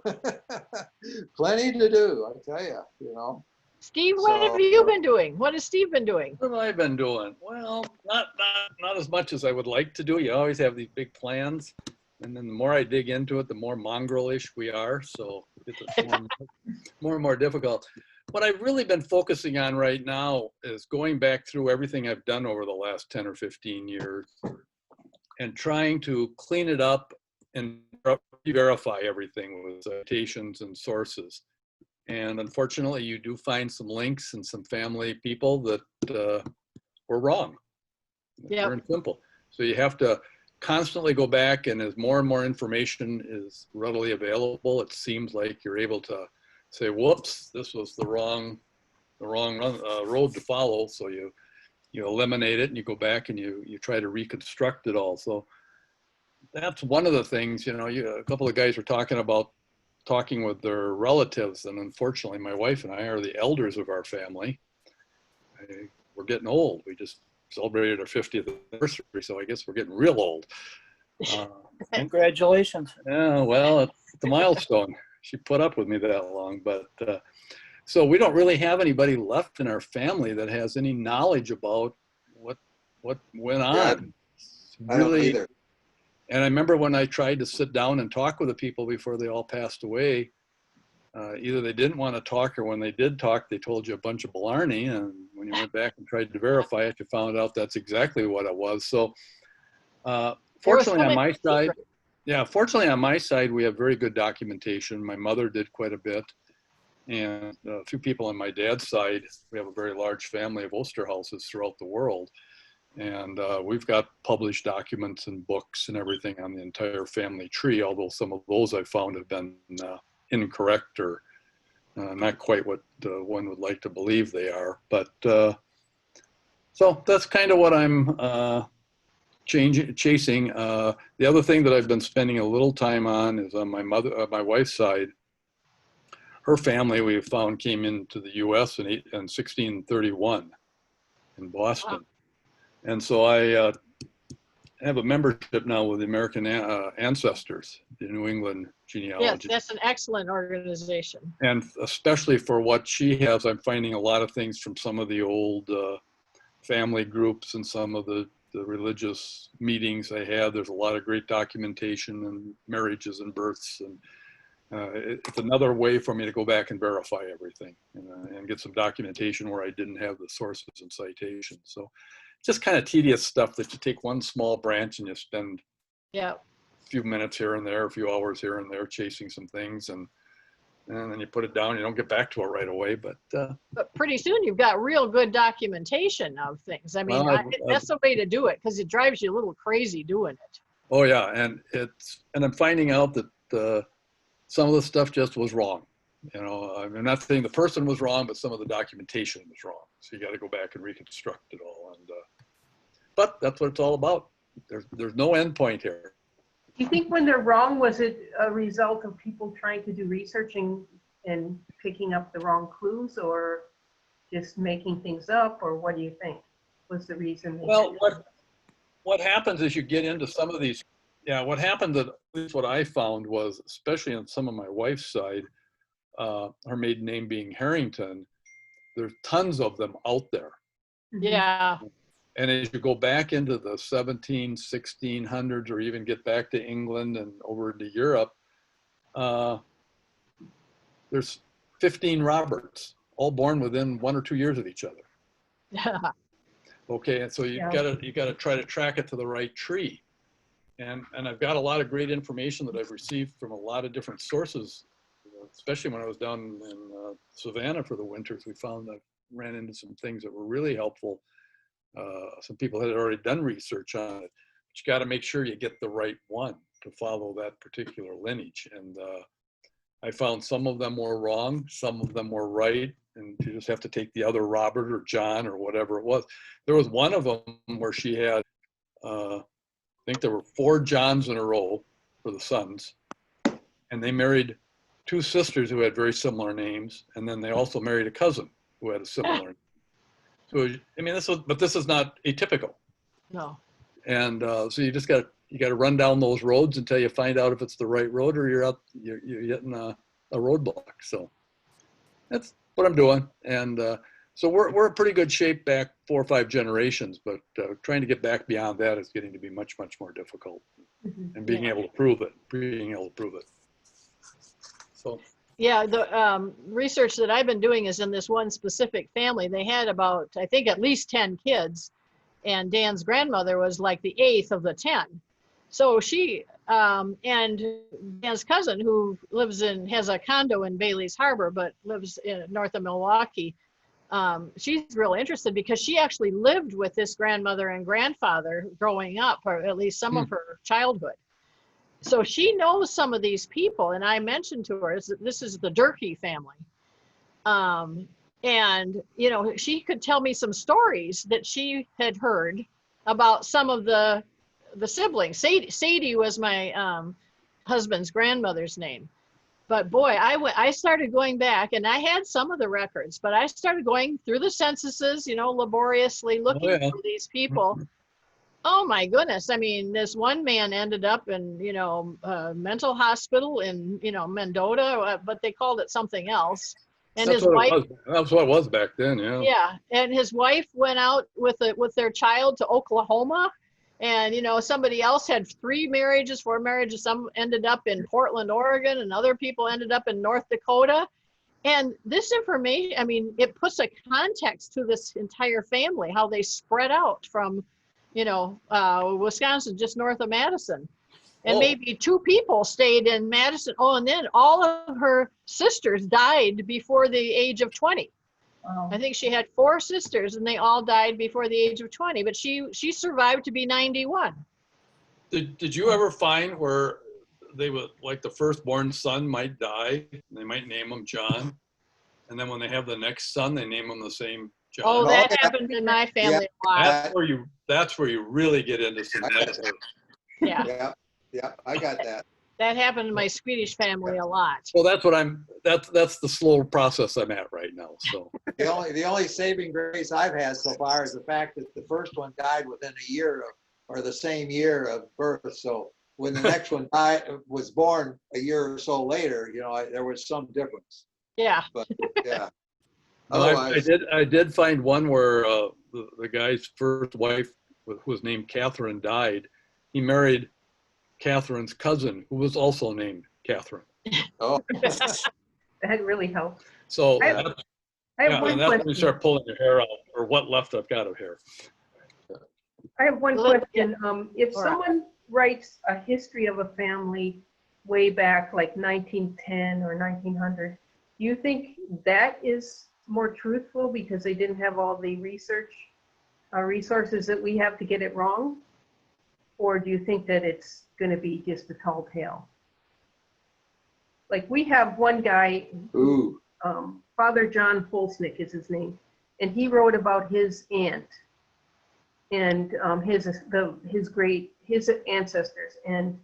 Plenty to do, I tell you, you know. Steve, what have you been doing? What has Steve been doing? What have I been doing? Well, not as much as I would like to do. You always have these big plans, and then the more I dig into it, the more mongrelish we are. So it's more and more difficult. What I've really been focusing on right now is going back through everything I've done over the last 10 or 15 years and trying to clean it up and verify everything with citations and sources. And unfortunately, you do find some links and some family people that were wrong. Yeah. Pure and simple. So you have to constantly go back, and as more and more information is readily available, it seems like you're able to say, whoops, this was the wrong road to follow. So you eliminate it and you go back and you try to reconstruct it all. So that's one of the things, you know, a couple of guys were talking about talking with their relatives, and unfortunately my wife and I are the elders of our family. We're getting old. We just celebrated our 50th anniversary, so I guess we're getting real old. Congratulations. Yeah, well, it's a milestone. She put up with me that long, but so we don't really have anybody left in our family that has any knowledge about what went on. Yeah, I don't Really, either. and I remember when I tried to sit down and talk with the people before they all passed away, either they didn't want to talk, or when they did talk, they told you a bunch of blarney. And when you went back and tried to verify it, you found out that's exactly what it was. So fortunately on my side, fortunately on my side, we have very good documentation. My mother did quite a bit. And a few people on my dad's side, we have a very large family of Osterhauses throughout the world. And we've got published documents and books and everything on the entire family tree, although some of those I found have been incorrect or not quite what one would like to believe they are. But so that's kind of what I'm chasing. The other thing that I've been spending a little time on is on my wife's side. Her family, we found, came into the U.S. in 1631 in Boston. Wow. And so I have a membership now with the American Ancestors, the New England Genealogy. Yes, that's an excellent organization. And especially for what she has, I'm finding a lot of things from some of the old family groups and some of the religious meetings they have. There's a lot of great documentation and marriages and births. And it's another way for me to go back and verify everything and get some documentation where I didn't have the sources and citations. So just kind of tedious stuff that you take one small branch and you spend a few minutes here and there, a few hours here and there chasing some things, and then you put it down. You don't get back to it right away, but pretty soon you've got real good documentation of things. I mean, that's the way to do it, because it drives you a little crazy doing it. Oh yeah, and I'm finding out that some of the stuff just was wrong. You know, I'm not saying the person was wrong, but some of the documentation was wrong. So you got to go back and reconstruct it all. And but that's what it's all about. There's no end point here. Do you think when they're wrong, was it a result of people trying to do research and picking up the wrong clues, or just making things up, or what do you think was the reason? Well, what happens is you get into some of these. Yeah, what happened, at least what I found, was, especially on some of my wife's side, her maiden name being Harrington, there's tons of them out there. Yeah. And as you go back into the 1600s, or even get back to England and over into Europe, there's 15 Roberts, all born within 1 or 2 years of each other. Okay, and so you gotta try to track it to the right tree. And I've got a lot of great information that I've received from a lot of different sources, especially when I was down in Savannah for the winters. We found I ran into some things that were really helpful. Some people had already done research on it, but you got to make sure you get the right one to follow that particular lineage. And I found some of them were wrong, some of them were right, and you just have to take the other Robert or John or whatever it was. There was one of them where she had, I think there were 4 Johns in a row for the sons, and they married 2 sisters who had very similar names, and then they also married a cousin who had a similar name. So, I mean, this is not atypical. No. And so you just got to run down those roads until you find out if it's the right road, or you're hitting a roadblock. So that's what I'm doing. And so we're in pretty good shape back 4 or 5 generations, but trying to get back beyond that is getting to be much, much more difficult. And being able to prove it. So. Yeah, the research that I've been doing is in this one specific family. They had about, I think, at least 10 kids, and Dan's grandmother was like the 8th of the 10. So she and Dan's cousin, who has a condo in Bailey's Harbor, but lives north of Milwaukee, she's real interested because she actually lived with this grandmother and grandfather growing up, or at least some of her childhood. So she knows some of these people, and I mentioned to her that this is the Durkee family. And, you know, she could tell me some stories that she had heard about some of the siblings. Sadie was my husband's grandmother's name. But boy, I started going back, and I had some of the records, but I started going through the censuses, you know, laboriously looking for these people. Oh my goodness. I mean, this one man ended up in, you know, a mental hospital in, you know, Mendota, but they called it something else. And that's his wife, that's what it was back then. Yeah. Yeah. And his wife went out with their child to Oklahoma. And, you know, somebody else had 3 marriages, 4 marriages. Some ended up in Portland, Oregon, and other people ended up in North Dakota. And this information, I mean, it puts a context to this entire family, how they spread out from, you know, Wisconsin, just north of Madison. And maybe 2 people stayed in Madison. Oh, and then all of her sisters died before the age of 20. Wow. I think she had 4 sisters, and they all died before the age of 20, but she survived to be 91. Did you ever find where they would, like, the firstborn son might die, and they might name him John, and then when they have the next son, they name him the same John? Oh, that happened in my family a lot. That's where you really get into some nice. Yeah. Yeah, I got that. That happened in my Swedish family a lot. Well, that's the slow process I'm at right now. So the only saving grace I've had so far is the fact that the first one died within a year or the same year of birth. So when the next one was born a year or so later, you know, there was some difference. Yeah. But yeah. I did find one where the guy's first wife, who was named Catherine, died. He married Catherine's cousin, who was also named Catherine. Oh, That really helps. So I have one and that's when you question. start pulling your hair out, or what left I've got of hair. I have one question. If someone writes a history of a family way back, like 1910 or 1900, do you think that is more truthful because they didn't have all the resources that we have to get it wrong? Or do you think that it's going to be just a tall tale? Like, we have one guy, Father John Folsnick is his name, and he wrote about his aunt and his ancestors, and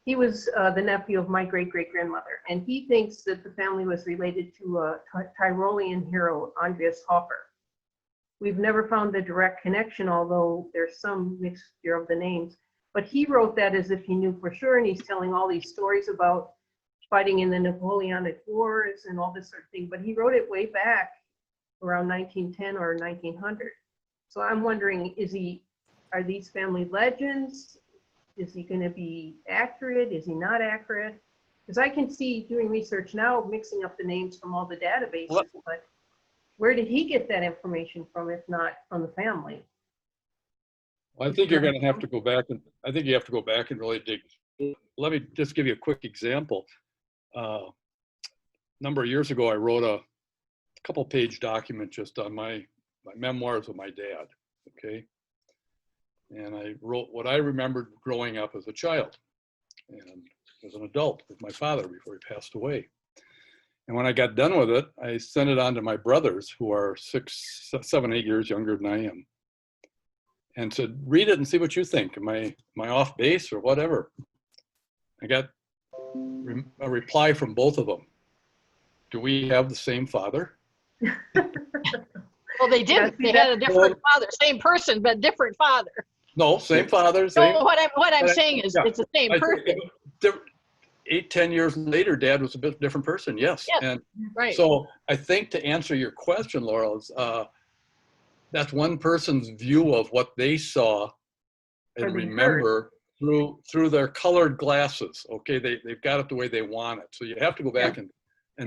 he was the nephew of my great-great-grandmother, and he thinks that the family was related to a Tyrolean hero, Andreas Hoffer. We've never found a direct connection, although there's some mixture of the names. But he wrote that as if he knew for sure, and he's telling all these stories about fighting in the Napoleonic Wars and all this sort of thing. But he wrote it way back around 1910 or 1900. So I'm wondering, are these family legends? Is he going to be accurate? Is he not accurate? Because I can see doing research now, mixing up the names from all the databases, but where did he get that information from, if not from the family? I think you're going to have to go back and I think you have to go back and really dig. Let me just give you a quick example. A number of years ago, I wrote a couple-page document just on my memoirs of my dad. Okay, and I wrote what I remembered growing up as a child and as an adult with my father before he passed away. And when I got done with it, I sent it on to my brothers, who are 6, 7, 8 years younger than I am, and said, read it and see what you think. Am I off base or whatever? I got a reply from both of them. Do we have the same father? Well, they didn't. They had a different father, same person, but different father. No, same father. Same, No, what I'm saying is it's the same person. 8, 10 years later, Dad was a bit different person. Yes. Yes, And right. so I think to answer your question, Laura, is that's one person's view of what they saw and remember through their colored glasses. Okay, they've got it the way they want it. So you have to go back and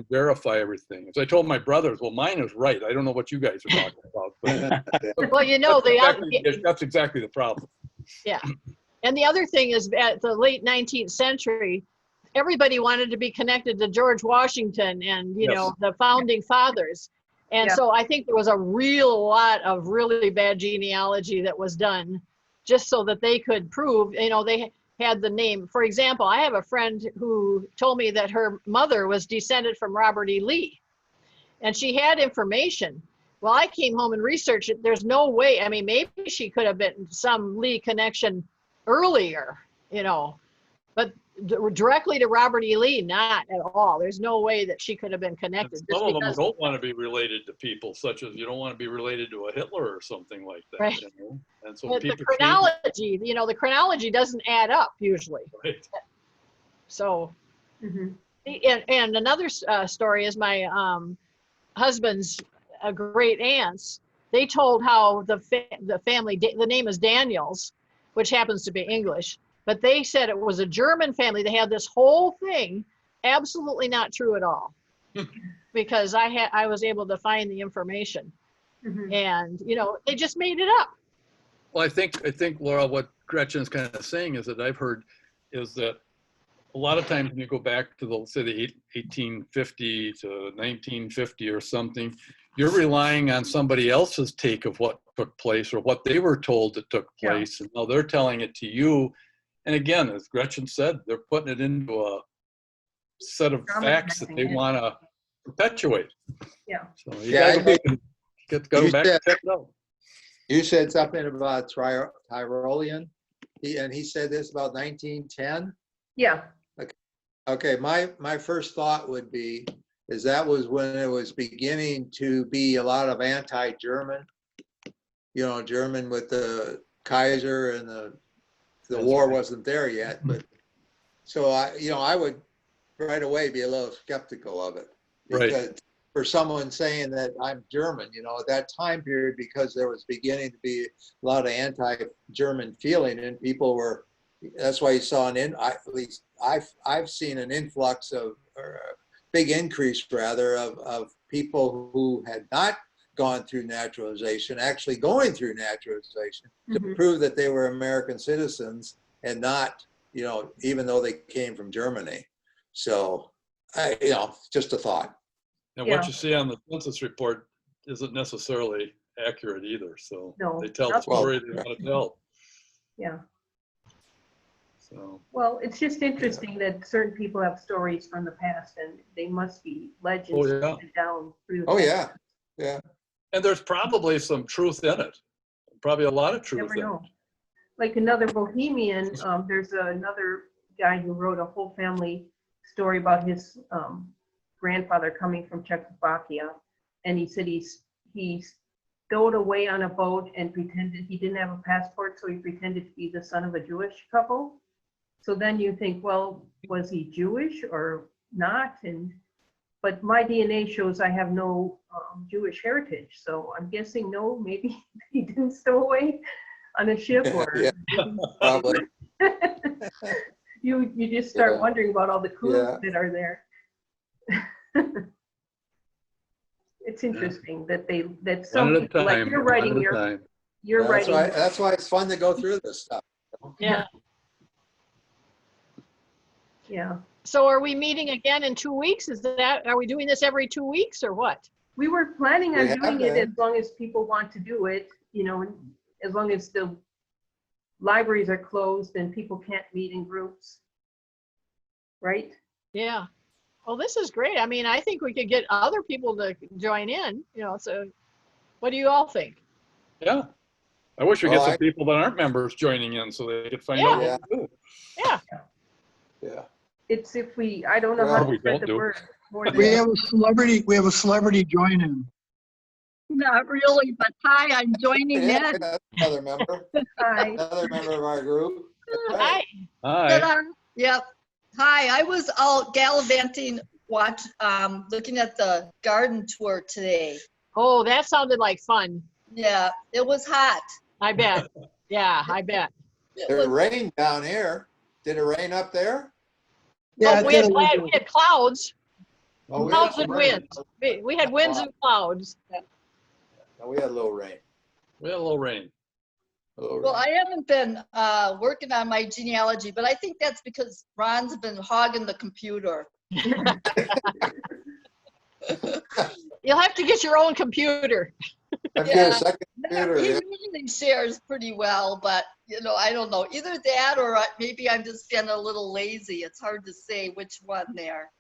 verify everything. As I told my brothers, well, mine is right. I don't know what you guys are talking about. But Well, you know, that's exactly the problem. Yeah. And the other thing is, at the late 19th century, everybody wanted to be connected to George Washington and, you know, the founding fathers. And so I think there was a lot of really bad genealogy that was done just so that they could prove, you know, they had the name. For example, I have a friend who told me that her mother was descended from Robert E. Lee, and she had information. Well, I came home and researched it. There's no way. I mean, maybe she could have been some Lee connection earlier, you know, but directly to Robert E. Lee, not at all. There's no way that she could have been connected. Some of them don't want to be related to people, such as you don't want to be related to a Hitler or something like that. Right. You know? And so But the people chronology, you know, the chronology doesn't add up usually. Right. So, and another story is my husband's great aunts. They told how the family, the name is Daniels, which happens to be English, but they said it was a German family. They had this whole thing, absolutely not true at all, because I was able to find the information, and you know, they just made it up. Well, I think Laura, what Gretchen's kind of saying is that I've heard is that a lot of times when you go back to the 1850 to 1950 or something, you're relying on somebody else's take of what took place or what they were told that took place, and now they're telling it to you. And again, as Gretchen said, they're putting it into a set of facts that they want to perpetuate. Yeah. So you go back and check it out. You said something about Tyrolean, and he said this about 1910. Yeah. Okay, my first thought would be is that was when it was beginning to be a lot of anti-German, you know, German with the Kaiser, and the war wasn't there yet. But so I would right away be a little skeptical of it, because for someone saying that I'm German, you know, at that time period, because there was beginning to be a lot of anti-German feeling, and people were. That's why you saw at least I've seen an influx of, or a big increase rather, of people who had not gone through naturalization, actually going through naturalization to prove that they were American citizens and not, you know, even though they came from Germany. So, you know, just a thought. And what you see on the census report isn't necessarily accurate either. So they tell the story they want to tell. Yeah. So. Well, it's just interesting that certain people have stories from the past, and they must be legends down through the past. Yeah. And there's probably some truth in it. Probably a lot of truth in it. Like another Bohemian, there's another guy who wrote a whole family story about his grandfather coming from Czechoslovakia, and he said he stowed away on a boat and pretended he didn't have a passport, so he pretended to be the son of a Jewish couple. So then you think, well, was he Jewish or not? And But my DNA shows I have no Jewish heritage, so I'm guessing no, maybe he didn't stow away on a ship or. Yeah, probably. You just start Yeah. wondering about all the clues Yeah. that are there. It's interesting that One some at a people, like time, you're one writing at a your, time. you're writing. That's why it's fun to go through this stuff. Yeah. Yeah, So are we meeting again in 2 weeks? Are we doing this every 2 weeks or what? we were planning We on have doing it been. as long as people want to do it, you know, and as long as the libraries are closed and people can't meet in groups. Right? Yeah. Well, this is great. I mean, I think we could get other people to join in, you know, so what do you all think? Yeah. I wish we Well, get some I- people that aren't members joining in so they could find Yeah. out what we do. Yeah. Yeah. It's if I don't know how Well, to we spread don't the do. word. More We than, have a celebrity join in. Not really, but hi, I'm joining Yeah, in. that's another member, hi. another member of our group. Hi. Hi. Yep. Hi, I was out gallivanting, looking at the garden tour today. Oh, that sounded like fun. Yeah, it was hot. I bet. Yeah, I bet. It It was, rained down here. Did it rain up there? Yeah, Oh, we had clouds, Oh, we had clouds some and rain. winds. We had winds and clouds. No, we had a little rain. We had a little rain. A little well, rain. I haven't been working on my genealogy, but I think that's because Ron's been hogging the computer. You'll have to get your own computer. I've got Yeah. a second computer. He Yeah. usually shares pretty well, but I don't know. Either that or maybe I'm just being a little lazy. It's hard to say which one there.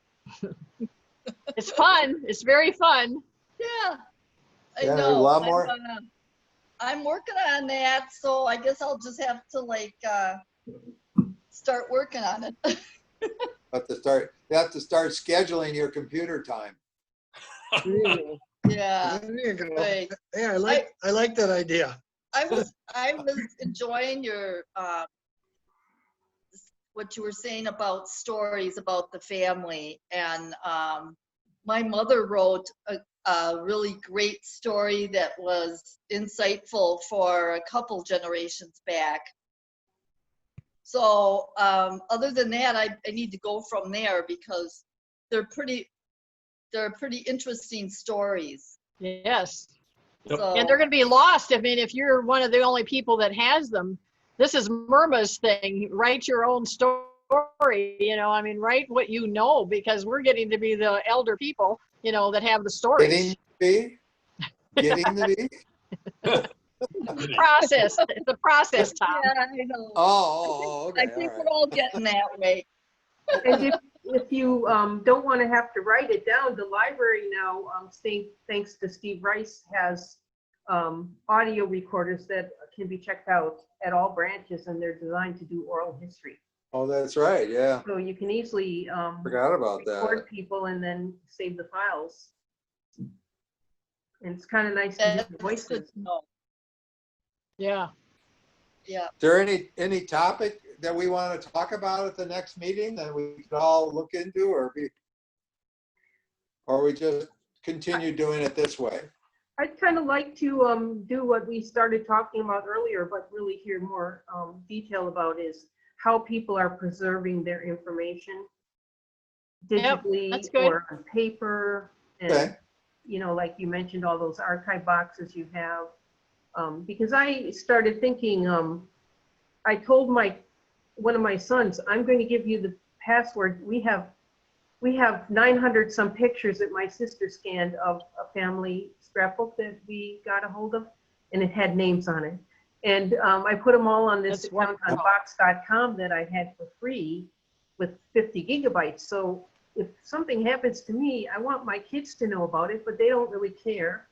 It's fun. It's very fun. Yeah, I Yeah, there's know. a lot more. I'm working on that, so I guess I'll just have to start working on it. You have to start scheduling your computer time. Yeah, There you go. right. Yeah, I like that idea. I was enjoying your what you were saying about stories about the family, and my mother wrote a really great story that was insightful for a couple generations back. So other than that, I need to go from there because they're pretty interesting stories. Yes. Yep. So, And they're going to be lost. I mean, if you're one of the only people that has them, this is Myrma's thing. Write your own story. I mean, write what you know, because we're getting to be the elder people, that have the stories. Getting to be? Process. It's a process, Tom. yeah, I know. Oh, okay. I think all we're right. all getting that way. And if you don't want to have to write it down, the library now, thanks to Steve Rice, has audio recorders that can be checked out at all branches, and they're designed to do oral history. Oh, that's right. Yeah. So you can easily Forgot about that. record people and then save the files. And it's kind of nice to hear That's the good voices. to know. Yeah. Yeah. Is there any topic that we want to talk about at the next meeting that we could all look into, or we just continue doing it this way? I'd kind of like to do what we started talking about earlier, but really hear more detail about is how people are preserving their information Yep, digitally that's good. or on paper. And, Okay. like you mentioned, all those archive boxes you have. Because I started thinking, I told one of my sons, I'm going to give you the password. We have 900 some pictures that my sister scanned of a family scrapbook that we got a hold of, and it had names on it. And I put them all on this That's account on box.com that I had for free with 50 gigabytes. So if something happens to me, I want my kids to know about it, but they don't really care.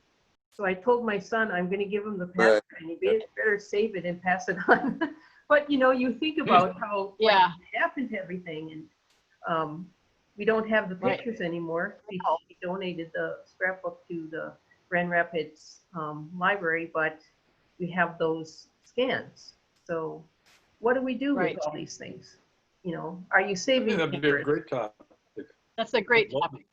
So I told my son, I'm going to give him the password, and he better save it and pass it on. But you think about how Yeah. it happened to everything, and we don't have the Right. pictures anymore. He donated the scrapbook to the Grand Rapids library, but we have those scans. So what do we do Right. with all these things? Are you I saving think that'd be a papers? great topic. That's a great topic.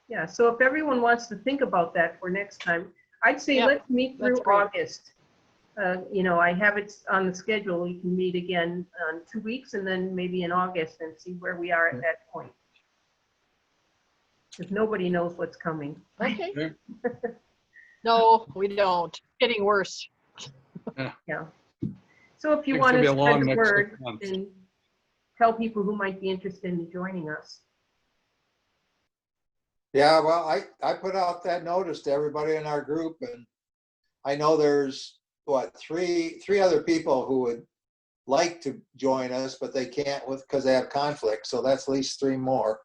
Yeah, so if everyone wants to think about that for next time, I'd say Yeah, let's meet that's through great. August. You know, I have it on the schedule. We can meet again in 2 weeks and then maybe in August and see where we are at that point. Because nobody knows what's coming. Okay. Okay. No, we don't. Getting worse. Yeah. So if you It's want gonna to be a long spread the next word 6 months. and tell people who might be interested in joining us. Yeah, well, I put out that notice to everybody in our group, and I know there's, what, three other people who would like to join us, but they can't because they have conflicts, so that's at least 3 more.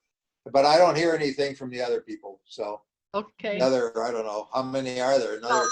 But I don't hear anything from the other people, so Okay. I don't know, how many are there? Another